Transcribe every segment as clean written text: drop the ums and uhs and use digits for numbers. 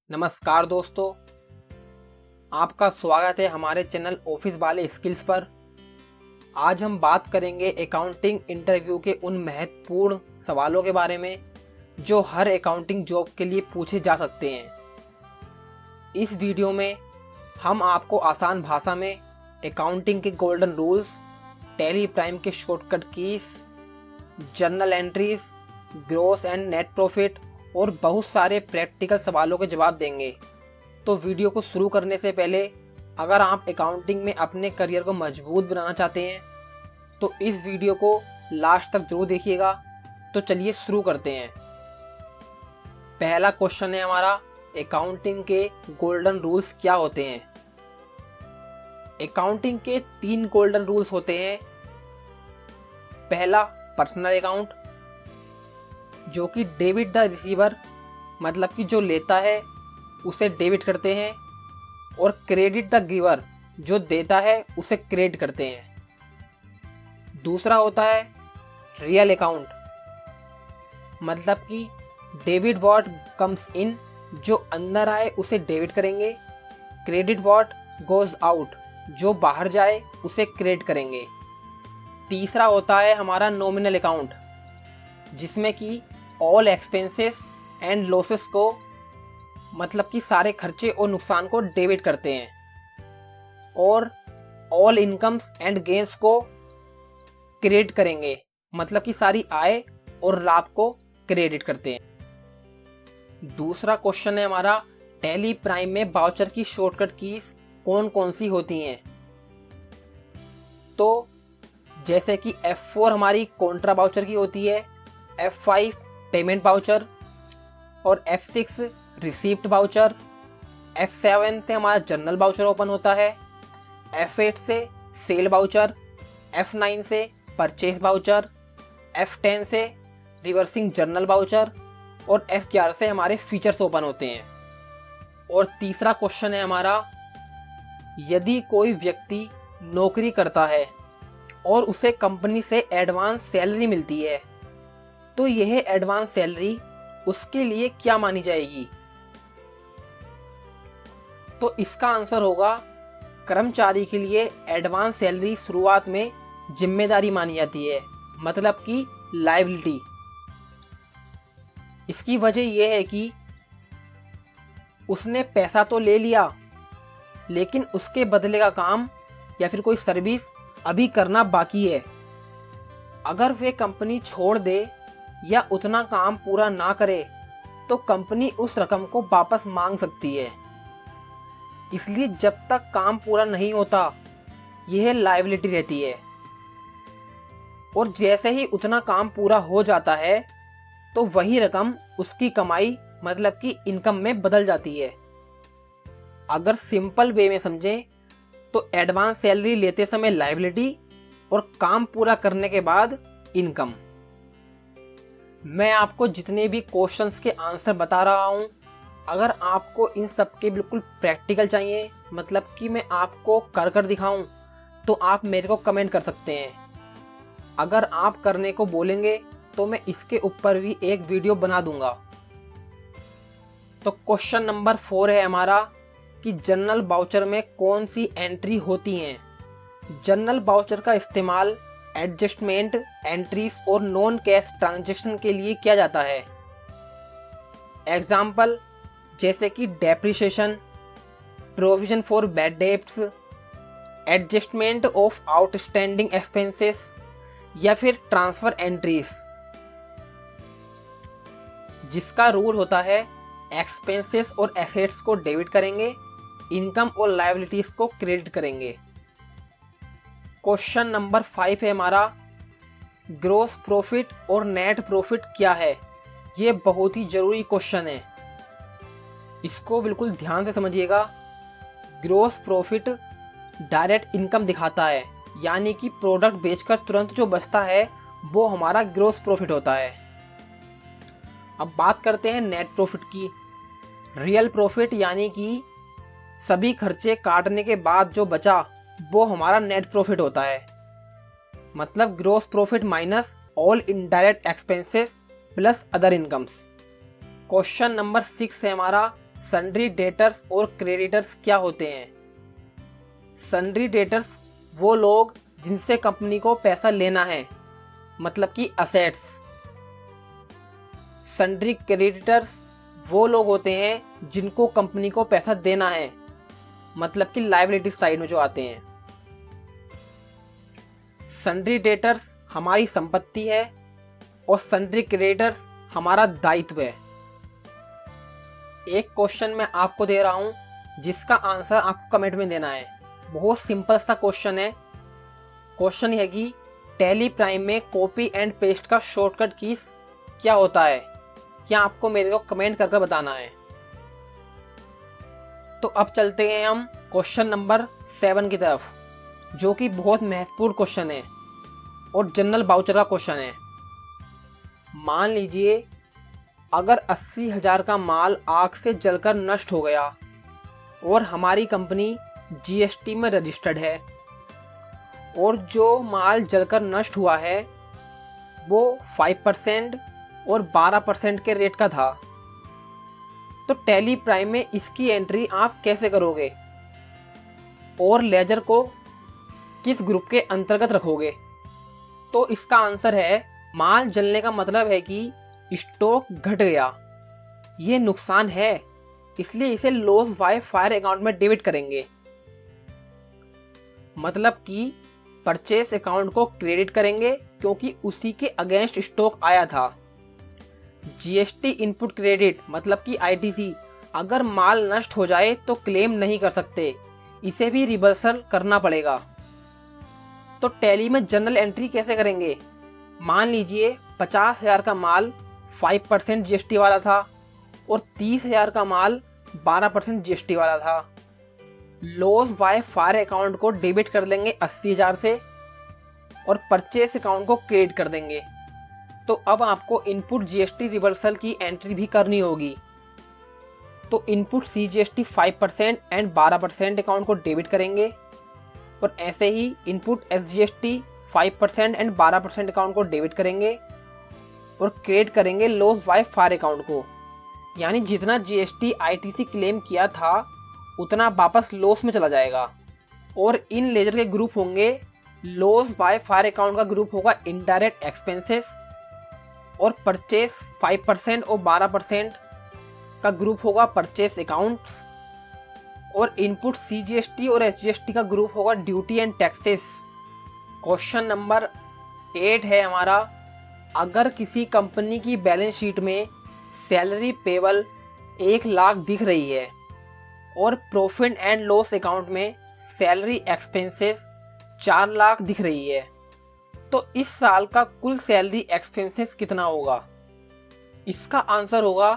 नमस्कार दोस्तों, आपका स्वागत है हमारे चैनल ऑफिस वाले स्किल्स पर। आज हम बात करेंगे अकाउंटिंग इंटरव्यू के उन महत्वपूर्ण सवालों के बारे में जो हर अकाउंटिंग जॉब के लिए पूछे जा सकते हैं। इस वीडियो में हम आपको आसान भाषा में अकाउंटिंग के गोल्डन रूल्स, टैली प्राइम के shortcut keys, journal entries, gross and net profit और बहुत सारे प्रैक्टिकल सवालों के जवाब देंगे। तो वीडियो को शुरू करने से पहले अगर आप अकाउंटिंग में अपने करियर को मजबूत बनाना चाहते हैं तो इस वीडियो को लास्ट तक जरूर देखिएगा। तो चलिए शुरू करते हैं। पहला क्वेश्चन है हमारा, अकाउंटिंग के गोल्डन रूल्स क्या होते हैं। अकाउंटिंग के 3 गोल्डन रूल्स होते हैं। पहला, पर्सनल अकाउंट, जो कि डेबिट द रिसीवर, मतलब कि जो लेता है उसे डेबिट करते हैं, और क्रेडिट द गिवर, जो देता है उसे क्रेडिट करते हैं। दूसरा होता है रियल अकाउंट, मतलब कि डेबिट व्हाट कम्स इन, जो अंदर आए उसे डेबिट करेंगे, क्रेडिट व्हाट गोज आउट, जो बाहर जाए उसे क्रेडिट करेंगे। तीसरा होता है हमारा नॉमिनल अकाउंट, जिसमें कि ऑल एक्सपेंसेस एंड लॉसेस को, मतलब कि सारे खर्चे और नुकसान को डेबिट करते हैं, और ऑल इनकम्स एंड गेन्स को क्रेडिट करेंगे, मतलब कि सारी आय और लाभ को क्रेडिट करते हैं। दूसरा क्वेश्चन है हमारा, टैली प्राइम में वाउचर की शॉर्टकट कीज कौन कौन सी होती हैं। तो जैसे कि F4 हमारी कॉन्ट्रा वाउचर की होती है, F5 पेमेंट वाउचर, और F6 रिसीप्ट वाउचर, F7 से हमारा जर्नल वाउचर ओपन होता है, F8 से सेल वाउचर, F9 से परचेज वाउचर, F10 से रिवर्सिंग जर्नल वाउचर, और F11 से हमारे फीचर्स ओपन होते हैं। और तीसरा क्वेश्चन है हमारा, यदि कोई व्यक्ति नौकरी करता है और उसे कंपनी से एडवांस सैलरी मिलती है तो यह एडवांस सैलरी उसके लिए क्या मानी जाएगी। तो इसका आंसर होगा, कर्मचारी के लिए एडवांस सैलरी शुरुआत में जिम्मेदारी मानी जाती है, मतलब कि लायबिलिटी। इसकी वजह यह है कि उसने पैसा तो ले लिया, लेकिन उसके बदले का काम या फिर कोई सर्विस अभी करना बाकी है। अगर वे कंपनी छोड़ दे या उतना काम पूरा ना करे तो कंपनी उस रकम को वापस मांग सकती है। इसलिए जब तक काम पूरा नहीं होता यह लायबिलिटी रहती है, और जैसे ही उतना काम पूरा हो जाता है तो वही रकम उसकी कमाई, मतलब कि इनकम में बदल जाती है। अगर सिंपल वे में समझें तो एडवांस सैलरी लेते समय लायबिलिटी और काम पूरा करने के बाद इनकम। मैं आपको जितने भी क्वेश्चंस के आंसर बता रहा हूं, अगर आपको इन सब के बिल्कुल प्रैक्टिकल चाहिए, मतलब कि मैं आपको कर कर दिखाऊं, तो आप मेरे को कमेंट कर सकते हैं। अगर आप करने को बोलेंगे तो मैं इसके ऊपर भी एक वीडियो बना दूंगा। तो क्वेश्चन नंबर 4 है हमारा कि जर्नल वाउचर में कौन सी एंट्री होती हैं। जर्नल वाउचर का इस्तेमाल एडजस्टमेंट एंट्रीज और नॉन कैश ट्रांजैक्शन के लिए किया जाता है। एग्जाम्पल जैसे कि depreciation, provision for bad debts, adjustment of outstanding expenses, या फिर ट्रांसफर एंट्रीज, जिसका रूल होता है एक्सपेंसेस और एसेट्स को डेबिट करेंगे, इनकम और लायबिलिटीज को क्रेडिट करेंगे। क्वेश्चन नंबर 5 है हमारा, ग्रॉस प्रॉफिट और नेट प्रॉफिट क्या है। ये बहुत ही जरूरी क्वेश्चन है, इसको बिल्कुल ध्यान से समझिएगा। ग्रॉस प्रॉफिट डायरेक्ट इनकम दिखाता है, यानी कि प्रोडक्ट बेचकर तुरंत जो बचता है वो हमारा ग्रॉस प्रॉफिट होता है। अब बात करते हैं नेट प्रॉफिट की। रियल प्रॉफिट यानी कि सभी खर्चे काटने के बाद जो बचा वो हमारा नेट प्रॉफिट होता है, मतलब gross profit minus all indirect expenses plus other incomes. Question number 6 है हमारा, सन्ड्री डेटर्स और क्रेडिटर्स क्या होते हैं? सन्ड्री डेटर्स वो लोग जिनसे कंपनी को पैसा लेना है, मतलब कि असेट्स। सन्ड्री क्रेडिटर्स वो लोग होते हैं जिनको कंपनी को पैसा देना है, मतलब कि लायबिलिटी साइड में जो आते हैं। सन्ड्री डेटर्स हमारी संपत्ति है और सन्ड्री क्रेडिटर्स हमारा दायित्व है। एक क्वेश्चन मैं आपको दे रहा हूं जिसका आंसर आपको कमेंट में देना है। बहुत सिंपल सा क्वेश्चन है। क्वेश्चन है कि टैली प्राइम में कॉपी एंड पेस्ट का शॉर्टकट कीज क्या होता है? क्या आपको मेरे को कमेंट करके बताना है। तो अब चलते हैं हम क्वेश्चन नंबर 7 की तरफ, जो कि बहुत महत्वपूर्ण क्वेश्चन है और जनरल वाउचर का क्वेश्चन है। मान लीजिए अगर 80,000 का माल आग से जलकर नष्ट हो गया और हमारी कंपनी जीएसटी में रजिस्टर्ड है और जो माल जलकर नष्ट हुआ है वो 5% और 12% के रेट का था, तो टैली प्राइम में इसकी एंट्री आप कैसे करोगे और लेजर को किस ग्रुप के अंतर्गत रखोगे? तो इसका आंसर है, माल जलने का मतलब है कि स्टॉक घट गया, ये नुकसान है, इसलिए इसे लॉस बाय फायर अकाउंट में डेबिट करेंगे। मतलब कि परचेस अकाउंट को क्रेडिट करेंगे क्योंकि उसी के अगेंस्ट स्टॉक आया था। जीएसटी इनपुट क्रेडिट मतलब कि आईटीसी, अगर माल नष्ट हो जाए तो क्लेम नहीं कर सकते, इसे भी रिवर्सल करना पड़ेगा। तो टैली में जनरल एंट्री कैसे करेंगे? मान लीजिए 50,000 का माल 5% जीएसटी वाला था और 30,000 का माल 12% जीएसटी वाला था। लॉस बाय फायर अकाउंट को डेबिट कर देंगे 80,000 से और परचेस अकाउंट को क्रेडिट कर देंगे। तो अब आपको इनपुट जीएसटी रिवर्सल की एंट्री भी करनी होगी। तो इनपुट सीजीएसटी 5% एंड 12% अकाउंट को डेबिट करेंगे और ऐसे ही इनपुट एसजीएसटी 5% एंड 12% अकाउंट को डेबिट करेंगे और क्रेडिट करेंगे लॉस बाय फायर अकाउंट को। यानी जितना जीएसटी आईटीसी क्लेम किया था उतना वापस लॉस में चला जाएगा। और इन लेजर के ग्रुप होंगे, लॉस बाय फायर अकाउंट का ग्रुप होगा इनडायरेक्ट एक्सपेंसेस और परचेस 5% और 12% का ग्रुप होगा परचेस अकाउंट्स और इनपुट सीजीएसटी और एसजीएसटी का ग्रुप होगा duty and taxes. Question number 8 है हमारा, अगर किसी कंपनी की बैलेंस शीट में सैलरी पेबल 1 लाख दिख रही है और प्रॉफिट एंड लॉस अकाउंट में सैलरी एक्सपेंसेस 4 लाख दिख रही है, तो इस साल का कुल सैलरी एक्सपेंसेस कितना होगा? इसका आंसर होगा,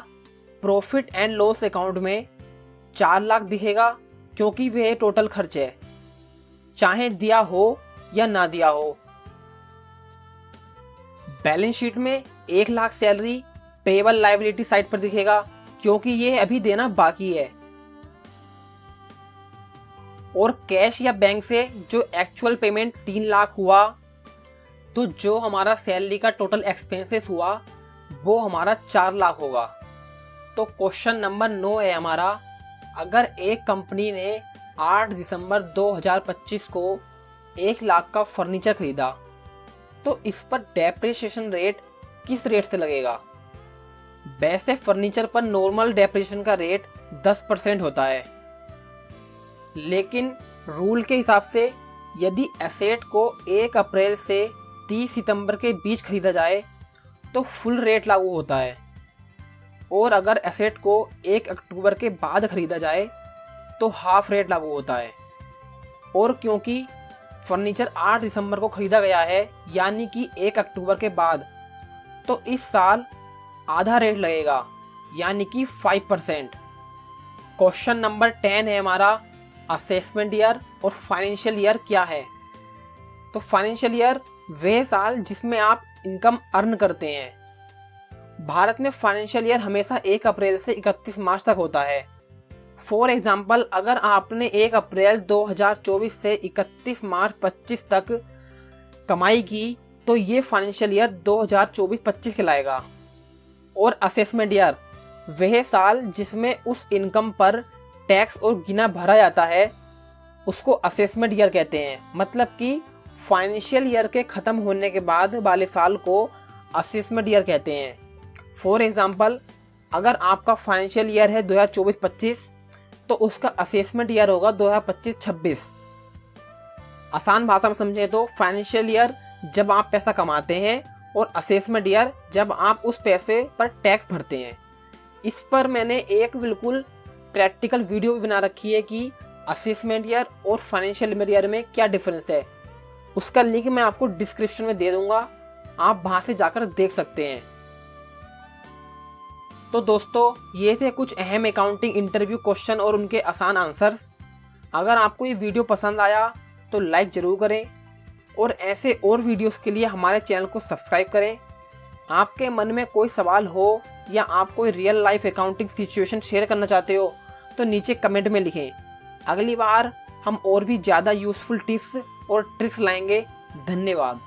प्रॉफिट एंड लॉस अकाउंट में 4 लाख दिखेगा क्योंकि वह टोटल खर्च है, चाहे दिया हो या ना दिया हो। बैलेंस शीट में 1 lakh salary payable liability side पर दिखेगा क्योंकि यह अभी देना बाकी है। और कैश या बैंक से जो एक्चुअल पेमेंट 3 लाख हुआ, तो जो हमारा सैलरी का टोटल एक्सपेंसेस हुआ वो हमारा 4 लाख होगा। तो क्वेश्चन नंबर 9 है हमारा, अगर एक कंपनी ने 8 दिसंबर 2025 को 1 लाख का फर्नीचर खरीदा तो इस पर डेप्रिसिएशन रेट किस रेट से लगेगा? वैसे फर्नीचर पर नॉर्मल डेप्रिसिएशन का रेट 10% होता है, लेकिन रूल के हिसाब से यदि एसेट को 1 अप्रैल से 30 सितंबर के बीच खरीदा जाए तो फुल रेट लागू होता है, और अगर एसेट को 1 अक्टूबर के बाद खरीदा जाए तो हाफ रेट लागू होता है। और क्योंकि फर्नीचर 8 दिसंबर को खरीदा गया है यानी कि 1 अक्टूबर के बाद, तो इस साल आधा रेट लगेगा यानी कि 5%। क्वेश्चन नंबर 10 है हमारा, असेसमेंट ईयर और फाइनेंशियल ईयर क्या है? तो फाइनेंशियल ईयर वह साल जिसमें आप इनकम अर्न करते हैं। भारत में फाइनेंशियल ईयर हमेशा 1 अप्रैल से 31 मार्च तक होता है। फॉर एग्जाम्पल, अगर आपने 1 अप्रैल 2024 से 31 मार्च 25 तक कमाई की तो ये फाइनेंशियल ईयर 2024-25 कहलाएगा। और असेसमेंट ईयर वह साल जिसमें उस इनकम पर टैक्स और गिना भरा जाता है उसको असेसमेंट ईयर कहते हैं। मतलब कि फाइनेंशियल ईयर के ख़त्म होने के बाद वाले साल को असेसमेंट ईयर कहते हैं। फॉर एग्जांपल, अगर आपका फाइनेंशियल ईयर है 2024-25 तो उसका असेसमेंट ईयर होगा 2025-26। आसान भाषा में समझे तो फाइनेंशियल ईयर जब आप पैसा कमाते हैं और असेसमेंट ईयर जब आप उस पैसे पर टैक्स भरते हैं। इस पर मैंने एक बिल्कुल प्रैक्टिकल वीडियो भी बना रखी है कि असेसमेंट ईयर और फाइनेंशियल ईयर में क्या डिफरेंस है। उसका लिंक मैं आपको डिस्क्रिप्शन में दे दूंगा, आप वहां से जाकर देख सकते हैं। तो दोस्तों, ये थे कुछ अहम अकाउंटिंग इंटरव्यू क्वेश्चन और उनके आसान आंसर्स। अगर आपको ये वीडियो पसंद आया तो लाइक ज़रूर करें और ऐसे और वीडियोस के लिए हमारे चैनल को सब्सक्राइब करें। आपके मन में कोई सवाल हो या आप कोई real life accounting situation share करना चाहते हो तो नीचे कमेंट में लिखें। अगली बार हम और भी ज़्यादा यूज़फुल टिप्स और ट्रिक्स लाएंगे। धन्यवाद।